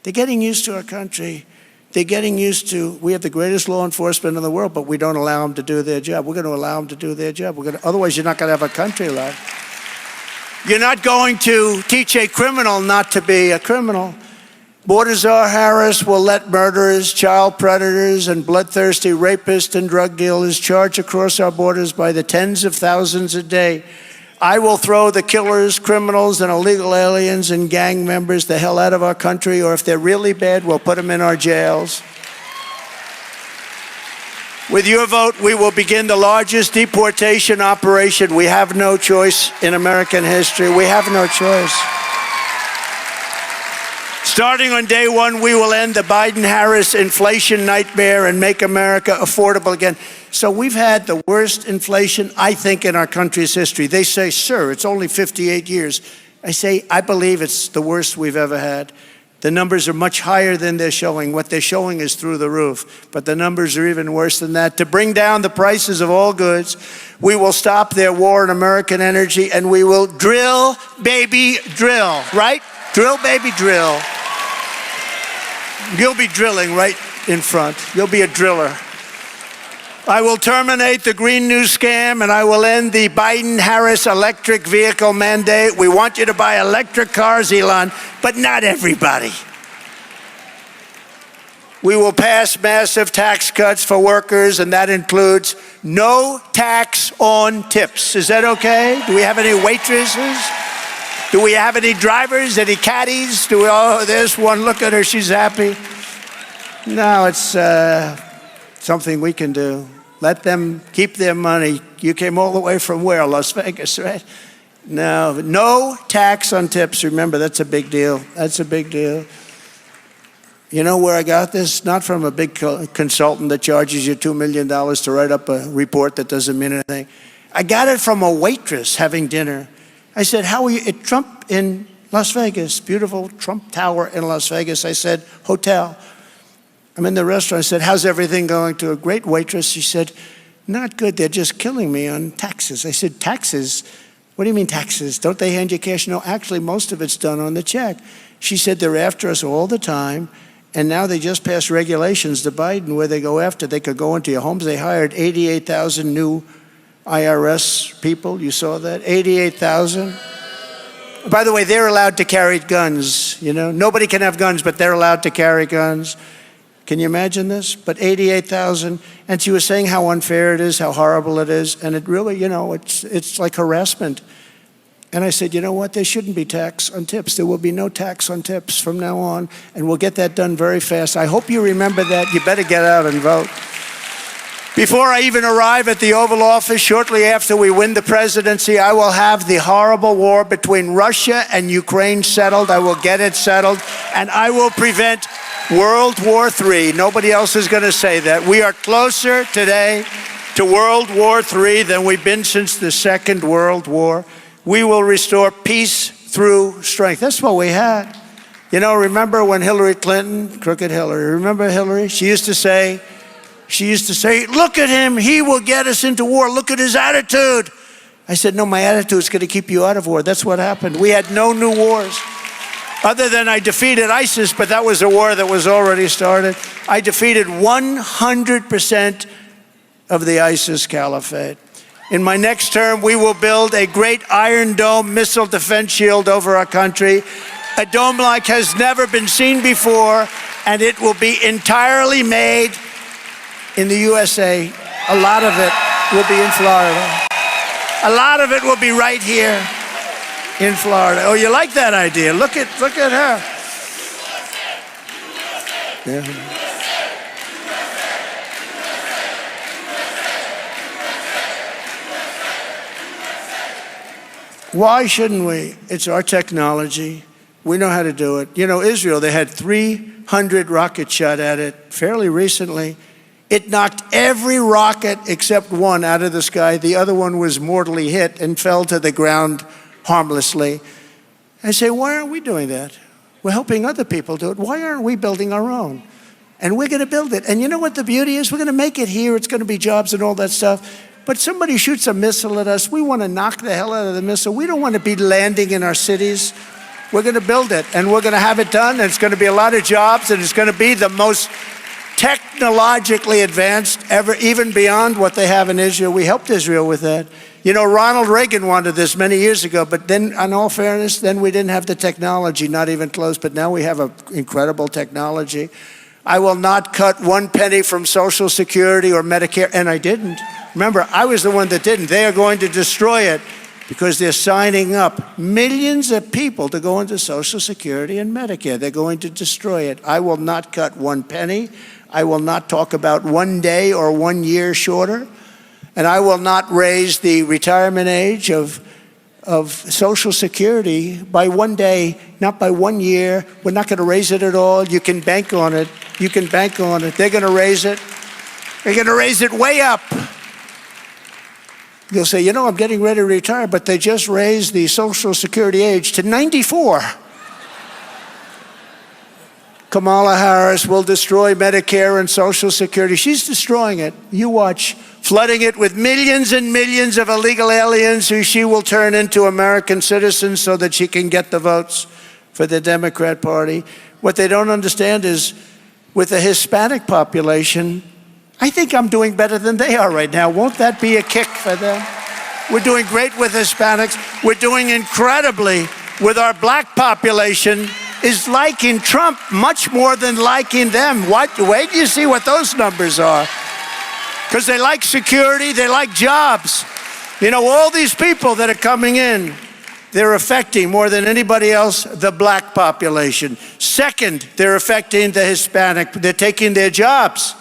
They're getting used to our country. They're getting used to, we have the greatest law enforcement in the world, but we don't allow them to do their job. We're going to allow them to do their job. Otherwise, you're not going to have a country left. You're not going to teach a criminal not to be a criminal. Border czar Harris will let murderers, child predators, and bloodthirsty rapists and drug dealers charge across our borders by the tens of thousands a day. I will throw the killers, criminals, and illegal aliens and gang members the hell out of our country, or if they're really bad, we'll put them in our jails. With your vote, we will begin the largest deportation operation. We have no choice in American history. We have no choice. Starting on day one, we will end the Biden-Harris inflation nightmare and make America affordable again. So we've had the worst inflation, I think, in our country's history. They say, sir, it's only 58 years. I say, I believe it's the worst we've ever had. The numbers are much higher than they're showing. What they're showing is through the roof, but the numbers are even worse than that. To bring down the prices of all goods, we will stop their war on American energy, and we will drill, baby, drill, right? Drill, baby, drill. You'll be drilling right in front. You'll be a driller. I will terminate the Green New Scam, and I will end the Biden-Harris electric vehicle mandate. We want you to buy electric cars, Elon, but not everybody. We will pass massive tax cuts for workers, and that includes no tax on tips. Is that okay? Do we have any waitresses? Do we have any drivers, any caddies? Oh, there's one, look at her, she's happy. No, it's something we can do. Let them keep their money. You came all the way from where? Las Vegas, right? No tax on tips. Remember, that's a big deal. That's a big deal. You know where I got this? Not from a big consultant that charges you $2 million to write up a report that doesn't mean anything. I got it from a waitress having dinner. I said, how are you? At Trump in Las Vegas, beautiful Trump Tower in Las Vegas. I said, hotel. I'm in the restaurant. I said, how's everything going? To a great waitress. She said, not good. They're just killing me on taxes. I said, taxes? What do you mean taxes? Don't they hand you cash? No, actually, most of it's done on the check. She said, they're after us all the time. And now they just passed regulations to Biden where they go after. They could go into your homes. They hired 88,000 new IRS people. You saw that? 88,000. By the way, they're allowed to carry guns. You know, nobody can have guns, but they're allowed to carry guns. Can you imagine this? But 88,000, and she was saying how unfair it is, how horrible it is, and it really, you know, it's like harassment. And I said, you know what? There shouldn't be tax on tips. There will be no tax on tips from now on, and we'll get that done very fast. I hope you remember that. You better get out and vote. Before I even arrive at the Oval Office, shortly after we win the presidency, I will have the horrible war between Russia and Ukraine settled. I will get it settled, and I will prevent World War III. Nobody else is going to say that. We are closer today to World War III than we've been since the Second World War. We will restore peace through strength. That's what we had. You know, remember when Hillary Clinton, crooked Hillary, remember Hillary? She used to say, look at him, he will get us into war. Look at his attitude. I said, no, my attitude is going to keep you out of war. That's what happened. We had no new wars. Other than I defeated ISIS, but that was a war that was already started. I defeated 100% of the ISIS caliphate. In my next term, we will build a great Iron Dome missile defense shield over our country, a dome like has never been seen before, and it will be entirely made in the USA. A lot of it will be in Florida. A lot of it will be right here in Florida. Oh, you like that idea? Look at her. Yeah. Why shouldn't we? It's our technology. We know how to do it. You know, Israel, they had 300 rockets shot at it fairly recently. It knocked every rocket except one out of the sky. The other one was mortally hit and fell to the ground harmlessly. I say, why aren't we doing that? We're helping other people do it. Why aren't we building our own? And we're going to build it. And you know what the beauty is? We're going to make it here. It's going to be jobs and all that stuff. But somebody shoots a missile at us. We want to knock the hell out of the missile. We don't want to be landing in our cities. We're going to build it, and we're going to have it done, and it's going to be a lot of jobs, and it's going to be the most technologically advanced ever, even beyond what they have in Israel. We helped Israel with that. You know, Ronald Reagan wanted this many years ago, but then, in all fairness, then we didn't have the technology, not even close, but now we have an incredible technology. I will not cut 1 penny from Social Security or Medicare, and I didn't. Remember, I was the one that didn't. They are going to destroy it because they're signing up millions of people to go into Social Security and Medicare. They're going to destroy it. I will not cut 1 penny. I will not talk about 1 day or 1 year shorter. And I will not raise the retirement age of Social Security by 1 day, not by 1 year. We're not going to raise it at all. You can bank on it. You can bank on it. They're going to raise it. They're going to raise it way up. You'll say, you know, I'm getting ready to retire, but they just raised the Social Security age to 94. Kamala Harris will destroy Medicare and Social Security. She's destroying it. You watch, flooding it with millions and millions of illegal aliens who she will turn into American citizens so that she can get the votes for the Democrat Party. What they don't understand is with the Hispanic population, I think I'm doing better than they are right now. Won't that be a kick for them? We're doing great with Hispanics. We're doing incredibly with our black population is liking Trump much more than liking them. Wait till you see what those numbers are. Because they like security, they like jobs. You know, all these people that are coming in, they're affecting more than anybody else the black population. Second, they're affecting the Hispanic. They're taking their jobs.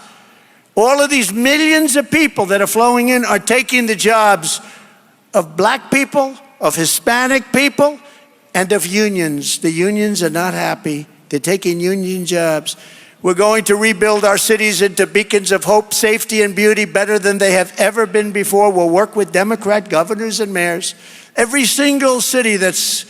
All of these millions of people that are flowing in are taking the jobs of black people, of Hispanic people, and of unions. The unions are not happy. They're taking union jobs. We're going to rebuild our cities into beacons of hope, safety, and beauty better than they have ever been before. We'll work with Democrat governors and mayors. Every single city that's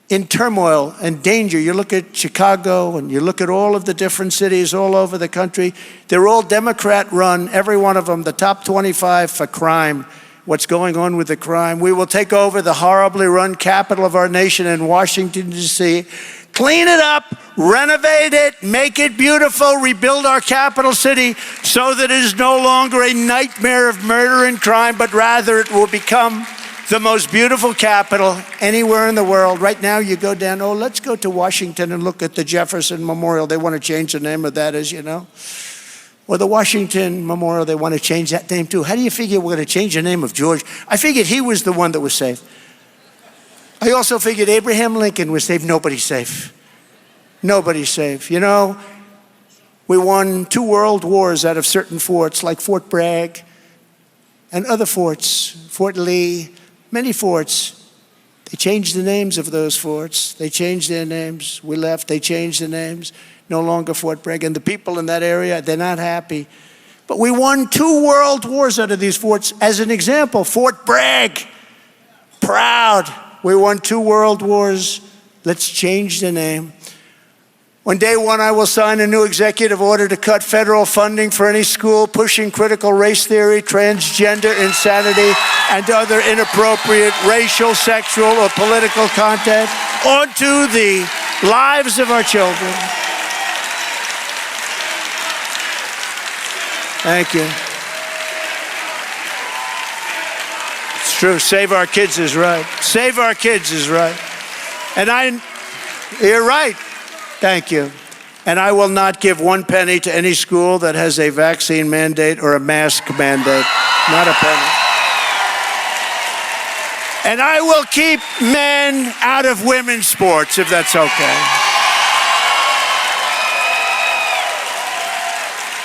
in turmoil and danger, you look at Chicago and you look at all of the different cities all over the country, they're all Democrat run, every one of them, the top 25 for crime. What's going on with the crime. We will take over the horribly run capital of our nation in Washington, D.C., clean it up, renovate it, make it beautiful, rebuild our capital city so that it is no longer a nightmare of murder and crime, but rather it will become the most beautiful capital anywhere in the world. Right now you go down, let's go to Washington and look at the Jefferson Memorial. They want to change the name of that, as you know. Or the Washington Memorial, they want to change that name too. How do you figure we're going to change the name of George? I figured he was the one that was safe. I also figured Abraham Lincoln was safe. Nobody's safe. Nobody's safe. You know, we won 2 world wars out of certain forts, like Fort Bragg and other forts, Fort Lee, many forts. They changed the names of those forts. They changed their names. We left, they changed the names. No longer Fort Bragg. And the people in that area, they're not happy. But we won 2 world wars out of these forts. As an example, Fort Bragg, proud. We won 2 world wars. Let's change the name. On day 1, I will sign a new executive order to cut federal funding for any school pushing critical race theory, transgender insanity, and other inappropriate racial, sexual, or political content onto the lives of our children. Thank you. It's true. Save our kids is right. Save our kids is right. And you're right. Thank you. And I will not give 1 penny to any school that has a vaccine mandate or a mask mandate. Not a penny. And I will keep men out of women's sports, if that's okay.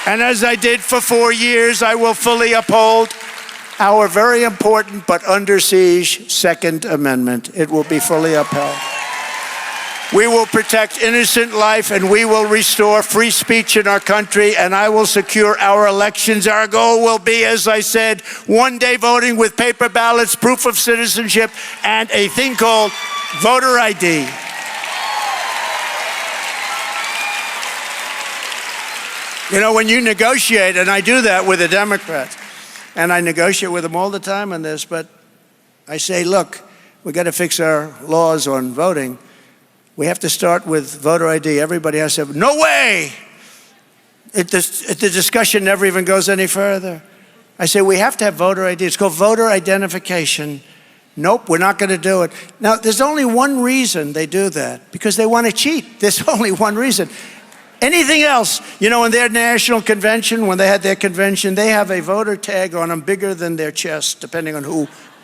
And as I did for 4 years, I will fully uphold our very important but under siege Second Amendment. It will be fully upheld. We will protect innocent life and we will restore free speech in our country, and I will secure our elections. Our goal will be, as I said, 1-day voting with paper ballots, proof of citizenship, and a thing called voter ID. You know, when you negotiate, and I do that with the Democrats, and I negotiate with them all the time on this, but I say, look, we got to fix our laws on voting. We have to start with voter ID. Everybody has to have, no way! The discussion never even goes any further. I say, we have to have voter ID. It's called voter identification. Nope, we're not going to do it. Now, there's only one reason they do that, because they want to cheat. There's only one reason. Anything else, you know, in their national convention, when they had their convention, they have a voter tag on them bigger than their chest, depending on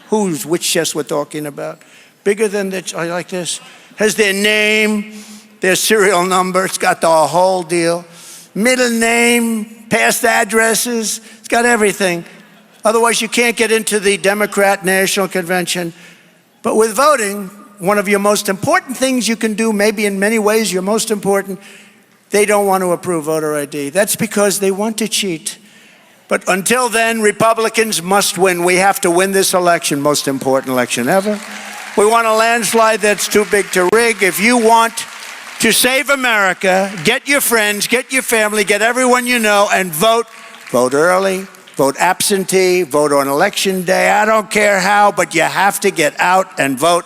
which chest we're talking about. Bigger than their, like this. Has their name, their serial number, it's got the whole deal. Middle name, past addresses, it's got everything. Otherwise, you can't get into the Democrat National Convention. But with voting, one of your most important things you can do, maybe in many ways your most important, they don't want to approve voter ID. That's because they want to cheat. But until then, Republicans must win. We have to win this election, most important election ever. We want a landslide that's too big to rig. If you want to save America, get your friends, get your family, get everyone you know, and vote. Vote early, vote absentee, vote on election day. I don't care how, but you have to get out and vote.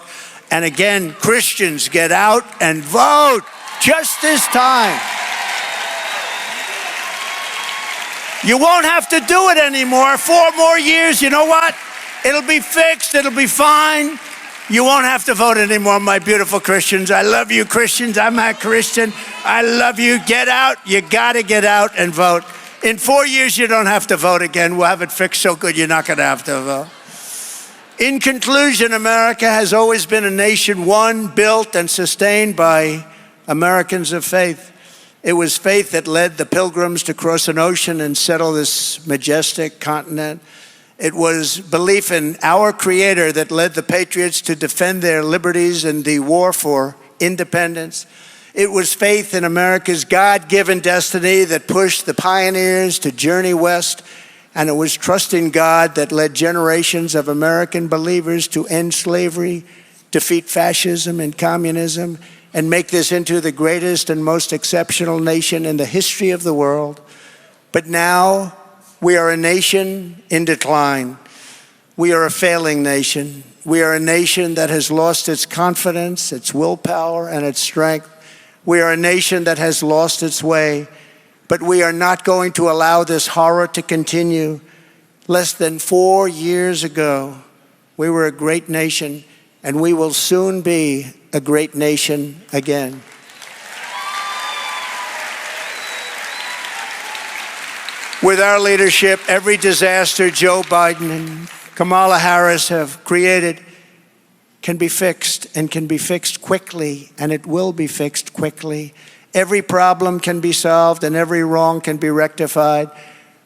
And again, Christians, get out and vote. Just this time. You won't have to do it anymore. 4 more years, you know what? It'll be fixed, it'll be fine. You won't have to vote anymore, my beautiful Christians. I love you, Christians. I'm a Christian. I love you. Get out. You gotta get out and vote. In 4 years, you don't have to vote again. We'll have it fixed so good you're not gonna have to vote. In conclusion, America has always been a nation won, built, and sustained by Americans of faith. It was faith that led the Pilgrims to cross an ocean and settle this majestic continent. It was belief in our Creator that led the patriots to defend their liberties in the war for independence. It was faith in America's God-given destiny that pushed the pioneers to journey west. And it was trusting God that led generations of American believers to end slavery, defeat fascism and communism, and make this into the greatest and most exceptional nation in the history of the world. But now we are a nation in decline. We are a failing nation. We are a nation that has lost its confidence, its willpower, and its strength. We are a nation that has lost its way. But we are not going to allow this horror to continue. Less than 4 years ago, we were a great nation, and we will soon be a great nation again. With our leadership, every disaster Joe Biden and Kamala Harris have created can be fixed, and can be fixed quickly, and it will be fixed quickly. Every problem can be solved, and every wrong can be rectified.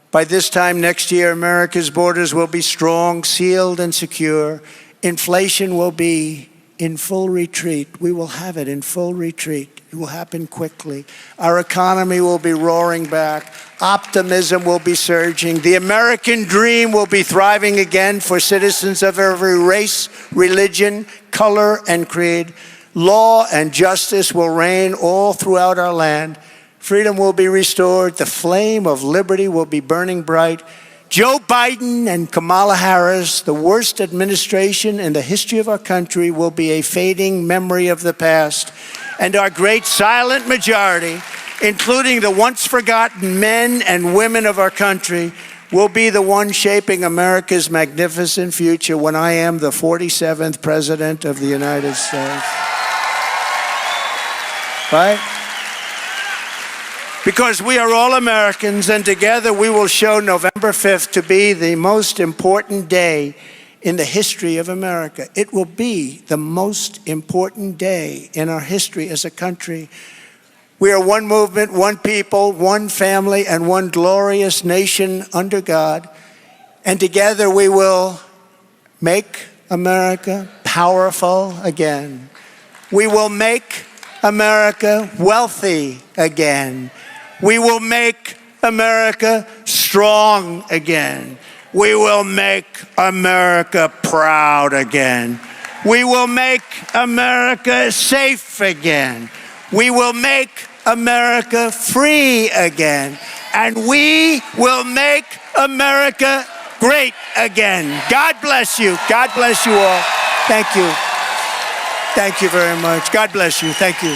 By this time next year, America's borders will be strong, sealed, and secure. Inflation will be in full retreat. We will have it in full retreat. It will happen quickly. Our economy will be roaring back. Optimism will be surging. The American dream will be thriving again for citizens of every race, religion, color, and creed. Law and justice will reign all throughout our land. Freedom will be restored. The flame of liberty will be burning bright. Joe Biden and Kamala Harris, the worst administration in the history of our country, will be a fading memory of the past. And our great silent majority, including the once forgotten men and women of our country, will be the one shaping America's magnificent future when I am the 47th President of the United States. Right? Because we are all Americans, and together we will show November 5th to be the most important day in the history of America. It will be the most important day in our history as a country. We are one movement, one people, one family, and one glorious nation under God. And together we will make America powerful again. We will make America wealthy again. We will make America strong again. We will make America proud again. We will make America safe again. We will make America free again. And we will make America great again. God bless you. God bless you all. Thank you. Thank you very much. God bless you. Thank you.